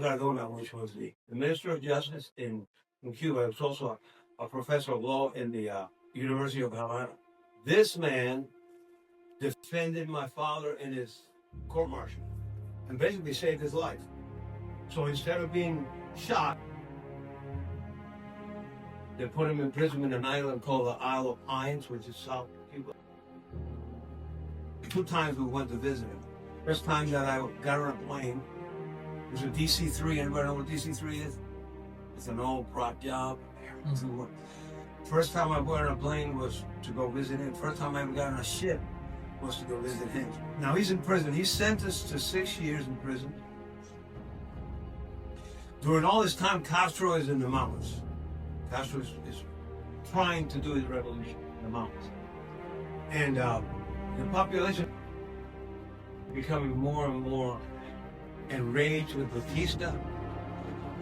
Cardona, which was the Minister of Justice in Cuba. He was also a professor of law in the University of Havana. This man defended my father in his court-martial and basically saved his life. So instead of being shot, they put him in prison in an island called the Isle of Pines, which is south of Cuba. 2 times we went to visit him. First time that I got on a plane, it was a DC-3. Anybody know what DC-3 is? It's an old prop job. Mm-hmm. First time I went on a plane was to go visit him. First time I ever got on a ship was to go visit him. Now he's in prison. He's sentenced to 6 years in prison. During all this time, Castro is in the mountains. Castro is trying to do his revolution in the mountains. And the population becoming more and more enraged with Batista.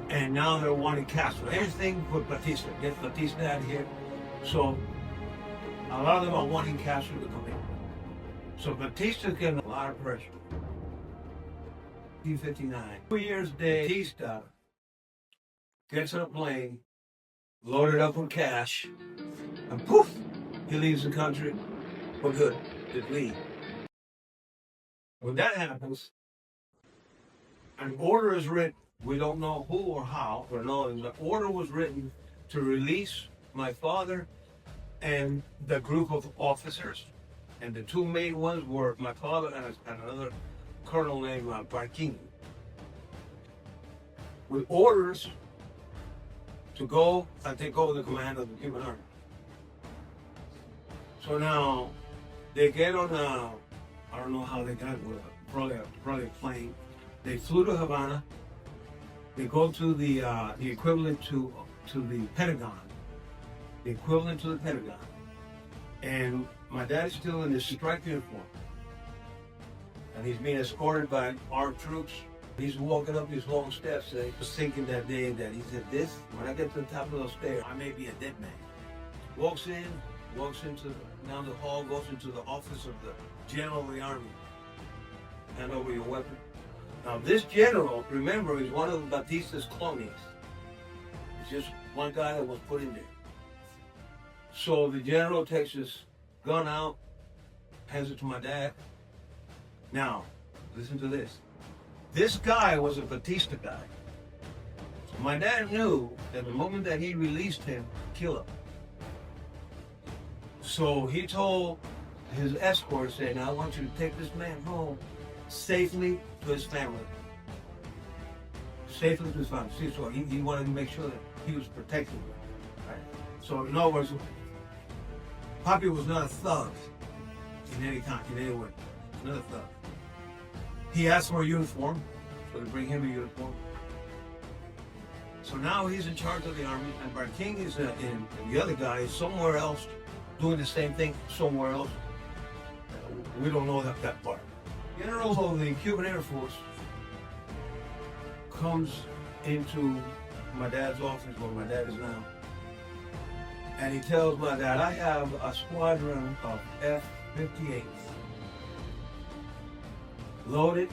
And now they're wanting Castro. Everything but Batista. Get Batista out of here. So a lot of them are wanting Castro to come in. So Batista's getting a lot of pressure. 1959. 2 years day, Batista gets on a plane, loaded up with cash, and poof, he leaves the country for good. Just leave. When that happens, an order is written. We don't know who or how, but no, the order was written to release my father and the group of officers. And the 2 main ones were my father and another colonel named Barquin. With orders to go and take over the command of the Cuban army. So now they get on I don't know how they got with probably a plane. They flew to Havana. They go to the equivalent to the Pentagon. The equivalent to the Pentagon. And my dad is still in his striped uniform. And he's being escorted by armed troops. He's walking up these long steps. And he was thinking that day that he said, when I get to the top of those stairs, I may be a dead man. Walks into down the hall, goes into the office of the general of the army. Hand over your weapon. Now this general, remember, is one of Batista's clones. It's just one guy that was put in there. So the general takes his gun out, hands it to my dad. Now, listen to this. This guy was a Batista guy. So my dad knew that the moment that he released him, kill him. So he told his escort, saying, I want you to take this man home safely to his family. Safely to his family. See, so he wanted to make sure that he was protected. Right? So in other words, Papi was not a thug in any way. Not a thug. He asked for a uniform, so they bring him a uniform. So now he's in charge of the army, and Barquin is and the other guy is somewhere else doing the same thing somewhere else. We don't know that part. General of the Cuban Air Force comes into my dad's office, where my dad is now, and he tells my dad, I have a squadron of F-58s loaded.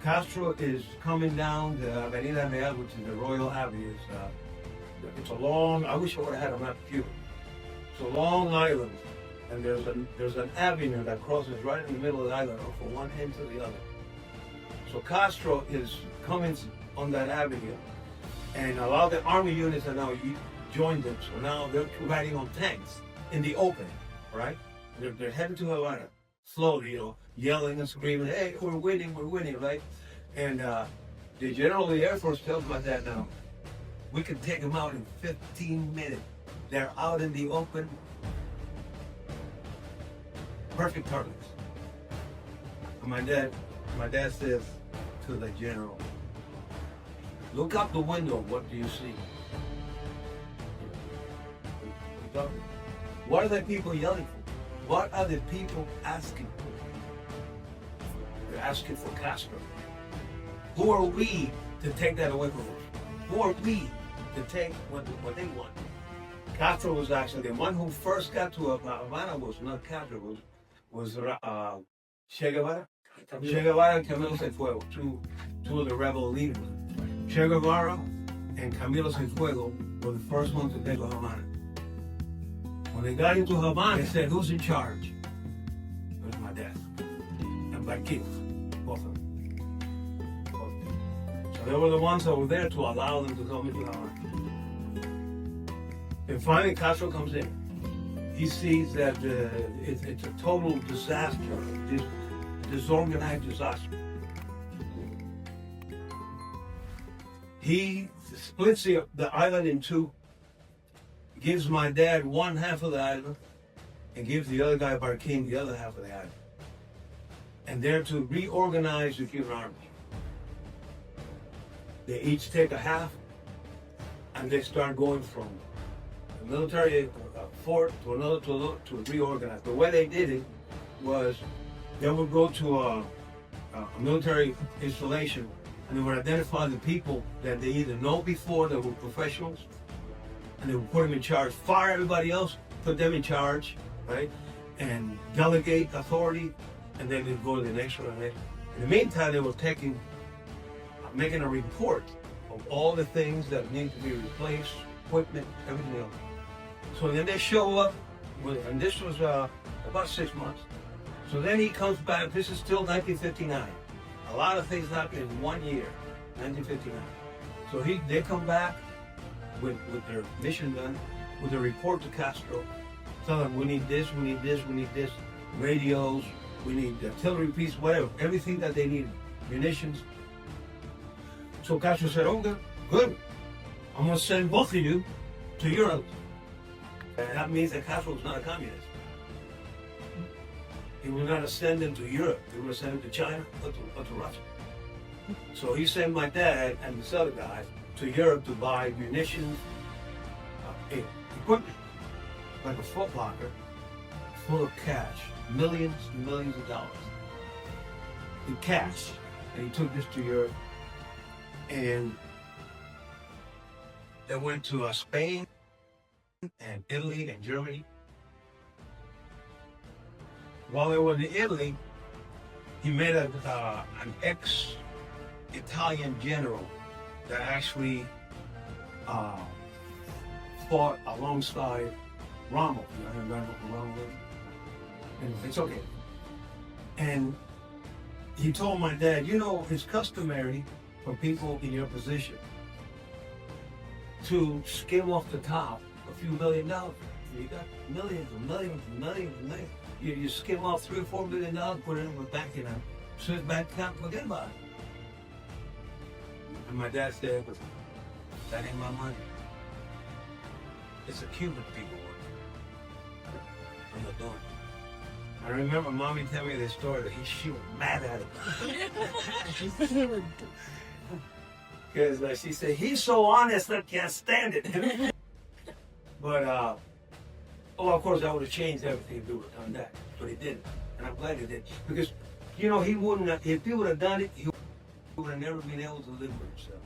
Castro is coming down the Avenida Real, which is the Royal Avenue. It's a long, I wish I would have had a map of Cuba. It's a long island, and there's an avenue that crosses right in the middle of the island from one end to the other. So Castro is coming on that avenue, and a lot of the army units are now joined them. So now they're riding on tanks in the open, right? They're heading to Havana, slowly, yelling and screaming, hey, we're winning, right? And the general of the Air Force tells my dad, now, we can take them out in 15 minutes. They're out in the open. Perfect targets. And my dad says to the general, look out the window, what do you see? What are the people yelling for? What are the people asking for? They're asking for Castro. Who are we to take that away from them? Who are we to take what they want? Castro was actually the one who first got to Havana. Was not Castro, was Che Guevara. Che Guevara and Camilo Cienfuegos, two of the rebel leaders. Che Guevara and Camilo Cienfuegos were the first ones to take Havana. When they got into Havana, they said, who's in charge? It was my dad. And Barquin, both of them. So they were the ones that were there to allow them to come into Havana. And finally, Castro comes in. He sees that it's a total disaster, disorganized disaster. He splits the island in two, gives my dad one half of the island, and gives the other guy, Barquin, the other half of the island. And they're to reorganize the Cuban army. They each take a half, and they start going from the military fort to another to reorganize. The way they did it was they would go to a military installation and they would identify the people that they either know before that were professionals, and they would put them in charge, fire everybody else, put them in charge, right? And delegate authority, and then they'd go to the next one. In the meantime, they were making a report of all the things that need to be replaced, equipment, everything else. So then they show up, and this was about 6 months. So then he comes back, this is still 1959. A lot of things happened in 1 year, 1959. So they come back with their mission done, with a report to Castro, tell them we need this, we need this, we need this, radios, we need artillery pieces, whatever, everything that they need, munitions. So Castro said, okay, good. I'm gonna send both of you to Europe. And that means that Castro was not a communist. He was not send them to Europe. He was send them to China or to Russia. So he sent my dad and this other guy to Europe to buy munitions, equipment, like a Foot Locker, full of cash, millions and millions of dollars in cash. And he took this to Europe, and they went to Spain and Italy and Germany. While they were in Italy, he met an ex-Italian general that actually fought alongside Rommel. You know Rommel? Anyway, it's okay. And he told my dad, you know, it's customary for people in your position to skim off the top a few $1 million. You got millions and millions and millions and millions. You skim off $3 or $4 million, put it in the bank, Swiss bank account, forget about it. And my dad said, but that ain't my money. It's a Cuban people work. I'm not doing it. I remember Mommy telling me this story that she was mad at him. Because she said, he's so honest, I can't stand it. But, of course, I would have changed everything if he would have done that. But he didn't. And I'm glad he did. Because, you know, he wouldn't have, if he would have done it, he would have never been able to live with himself.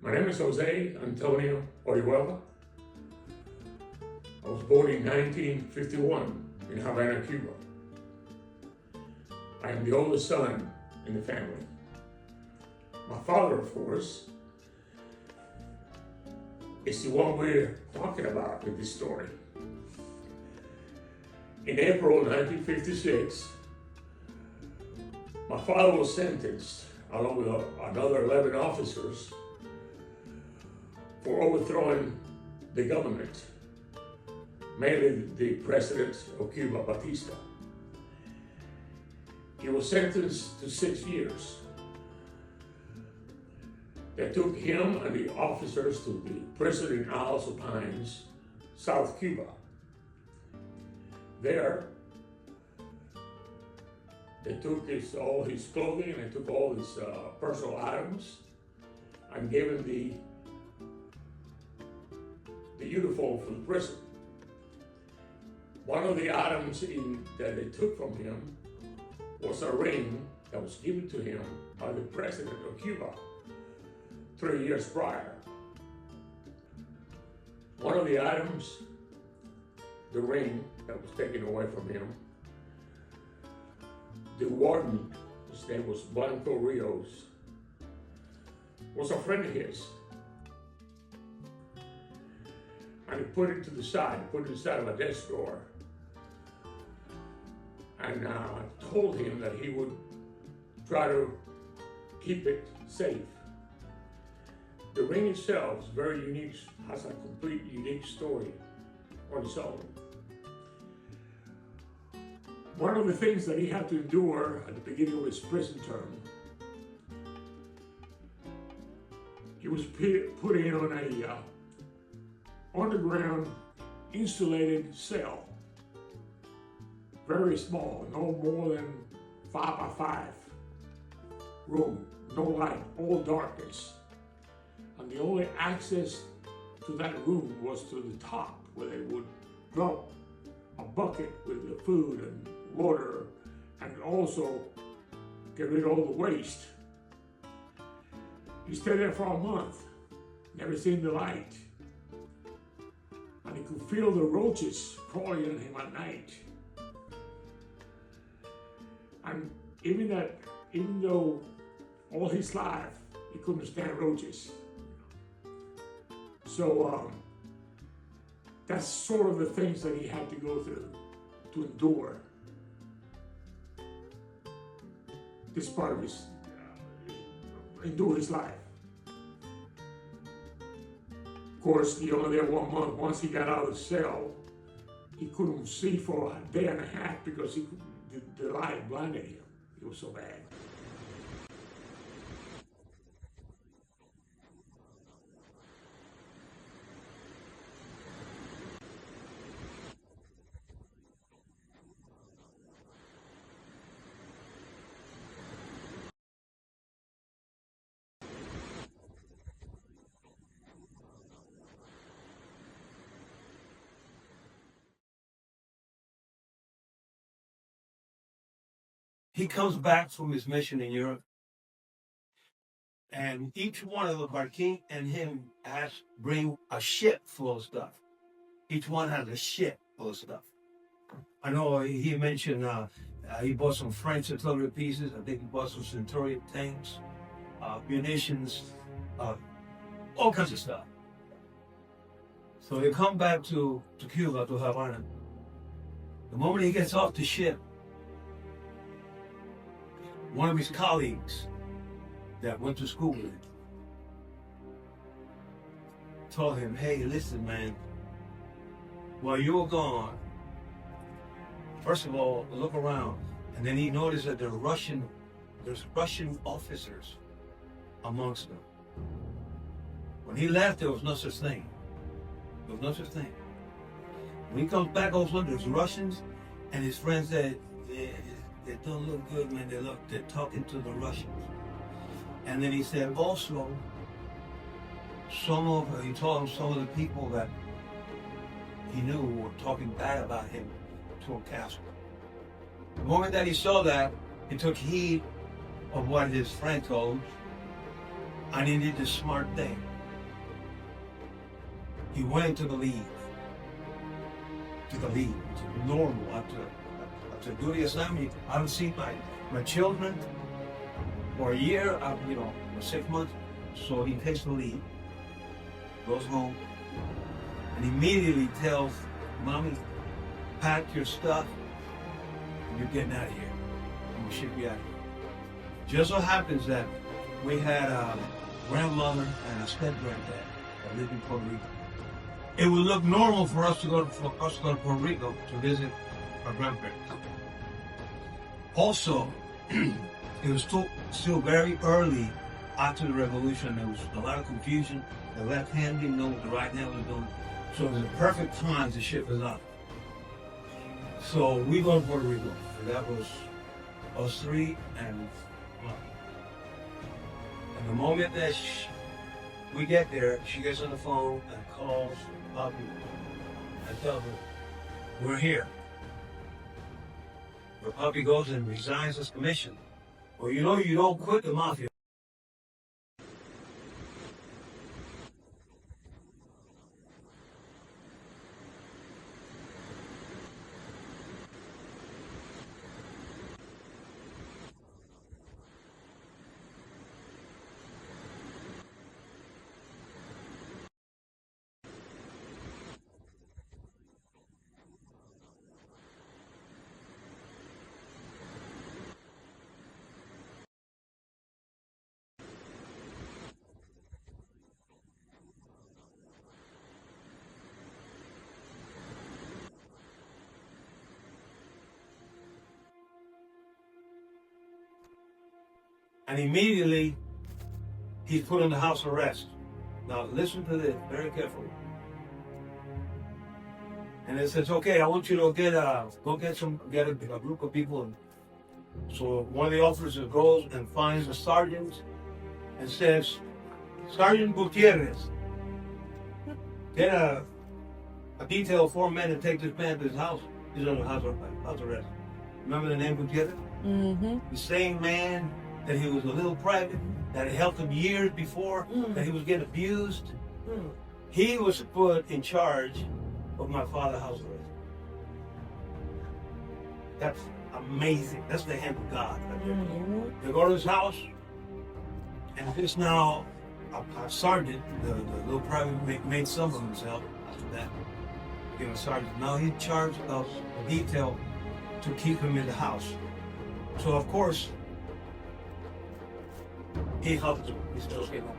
My name is Jose Antonio Orihuela. I was born in 1951 in Havana, Cuba. I am the oldest son in the family. My father, of course, is the one we're talking about in this story. In April 1956, my father was sentenced, along with another 11 officers, for overthrowing the government, mainly the president of Cuba, Batista. He was sentenced to 6 years. They took him and the officers to the prison in Isle of Pines, South Cuba. There, They took all his clothing, they took all his personal items, and gave him the uniform for the prison. One of the items that they took from him was a ring that was given to him by the president of Cuba 3 years prior. One of the items, the ring that was taken away from him, the warden, his name was Blanco Rico, was a friend of his. And he put it to the side, put it inside of a desk drawer, and told him that he would try to keep it safe. The ring itself is very unique, has a complete unique story on its own. One of the things that he had to endure at the beginning of his prison term, he was put in on a underground insulated cell, very small, no more than 5 by 5 room, no light, all darkness. And the only access to that room was to the top, where they would drop a bucket with the food and water, and also get rid of all the waste. He stayed there for a month, never seen the light. And he could feel the roaches crawling on him at night. And even though all his life he couldn't stand roaches. So that's sort of the things that he had to go through to endure this part of his, endure his life. Of course, he only there 1 month. Once he got out of the cell, he couldn't see for a day and a half because the light blinded him. It was so bad. He comes back from his mission in Europe, and each one of the Barquin and him bring a ship full of stuff. Each one has a ship full of stuff. I know he mentioned he bought some French artillery pieces. I think he bought some Centurion tanks, munitions, all kinds of stuff. So they come back to Cuba, to Havana. The moment he gets off the ship, one of his colleagues that went to school with him told him, hey, listen, man, while you were gone, first of all, look around. And then he noticed that there's Russian officers amongst them. When he left, there was no such thing. There was no such thing. When he comes back, also, there's Russians, and his friends said, they don't look good, man. They're talking to the Russians. And then he said also, he told him some of the people that he knew were talking bad about him to Castro. The moment that he saw that, he took heed of what his friend told him, and he did the smart thing. He went to the lead. To the normal, to do the assignment. I haven't seen my children for a year, for 6 months. So he takes the lead, goes home, and immediately tells Mommy, pack your stuff, and you're getting out of here. I'm gonna ship you out of here. Just so happens that we had a grandmother and a step-granddad that lived in Puerto Rico. It would look normal for us to go to Puerto Rico to visit our grandparents. Also, it was still very early after the revolution. There was a lot of confusion. The left hand didn't know what the right hand was doing. So it was a perfect time to ship us out. So we go to Puerto Rico. And that was us three, and the moment that we get there, she gets on the phone and calls Bobby and tells her, we're here. But Puppy goes and resigns his commission. Well, you know you don't quit the mafia. And immediately, he's put under house arrest. Now listen to this very carefully. And it says, okay, I want you to get a group of people. So one of the officers goes and finds a sergeant and says, Sergeant Gutierrez, get a detail of 4 men and take this man to his house. He's under house arrest. Remember the name Gutierrez? Mm-hmm. The same man that he was a little private, that had helped him years before, that he was getting abused. He was put in charge of my father's house arrest. That's amazing. That's the hand of God. They go to his house, and this now, a sergeant, the little private made some of himself after that. He was sergeant. Now he's in charge of the detail to keep him in the house. So of course, he helped him. He said, okay, no,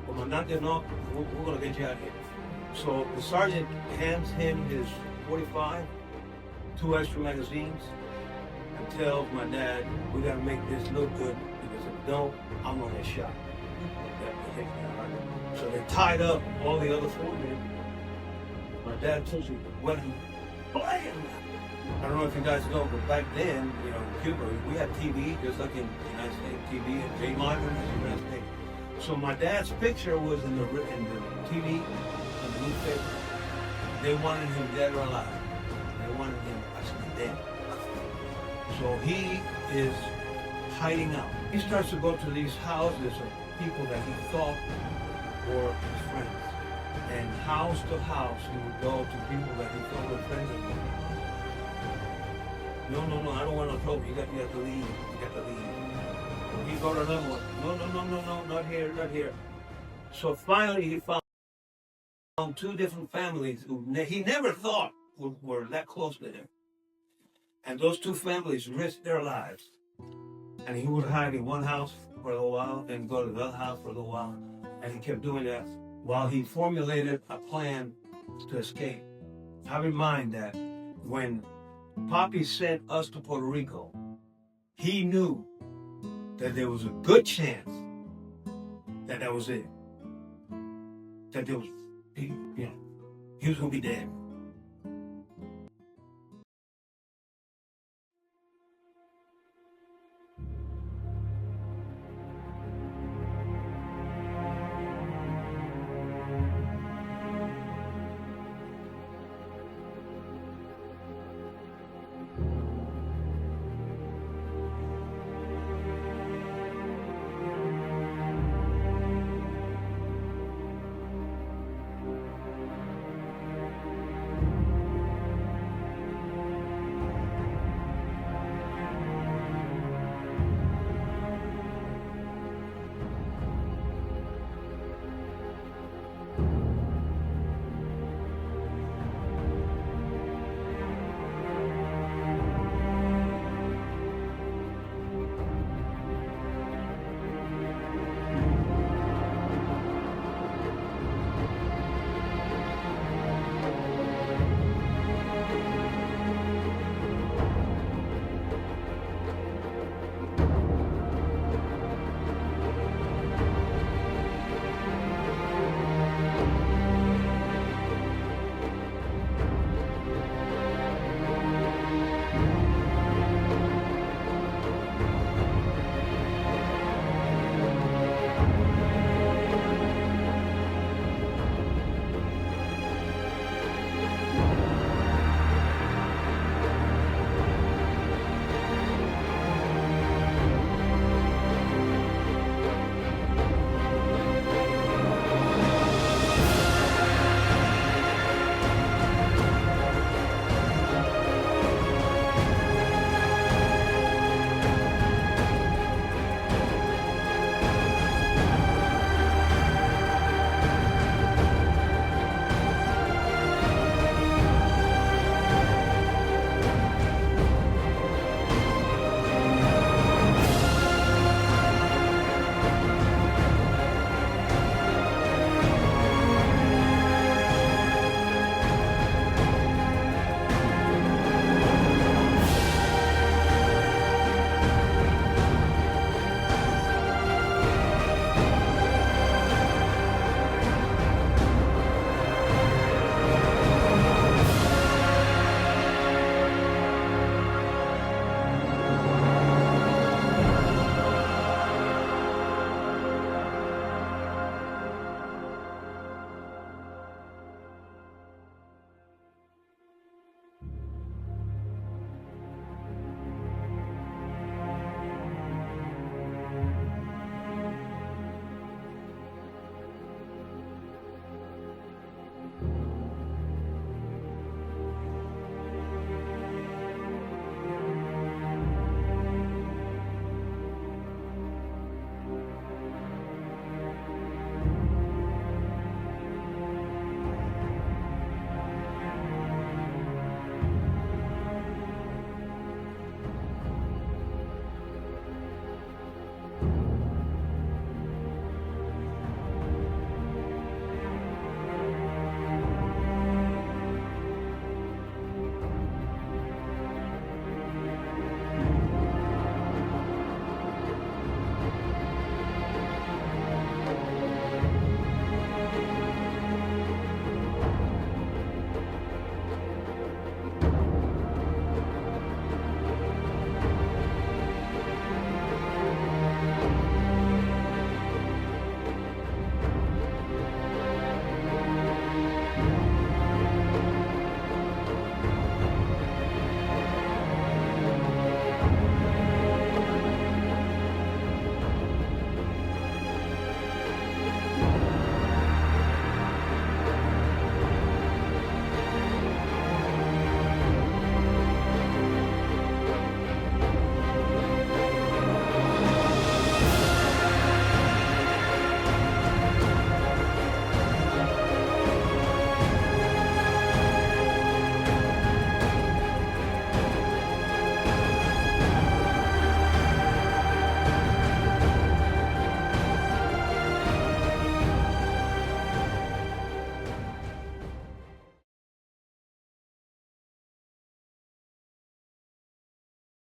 Comandante, no, we're going to get you out of here. So the sergeant hands him his 45, 2 extra magazines, and tells my dad, we got to make this look good, because if don't, I'm going to get shot. So they tied up all the other 4 men. My dad took him, went and blam! I don't know if you guys know, but back then, you know, in Cuba, we had TV, just like in the United States, TV and J Modern in the United States. So my dad's picture was in the TV and the newspaper. They wanted him dead or alive. They wanted him actually dead. So he is hiding out. He starts to go to these houses of people that he thought were his friends. And house to house, he would go to people that he thought were friends of his. No, I don't want no trouble. You got to leave. You got to leave. He go to another one. No, not here. So finally he found 2 different families who he never thought were that close to him. And those 2 families risked their lives. And he would hide in one house for a little while, then go to the other house for a little while. And he kept doing that while he formulated a plan to escape. Have in mind that when Poppy sent us to Puerto Rico, he knew that there was a good chance that was it. That there was, he was going to be dead.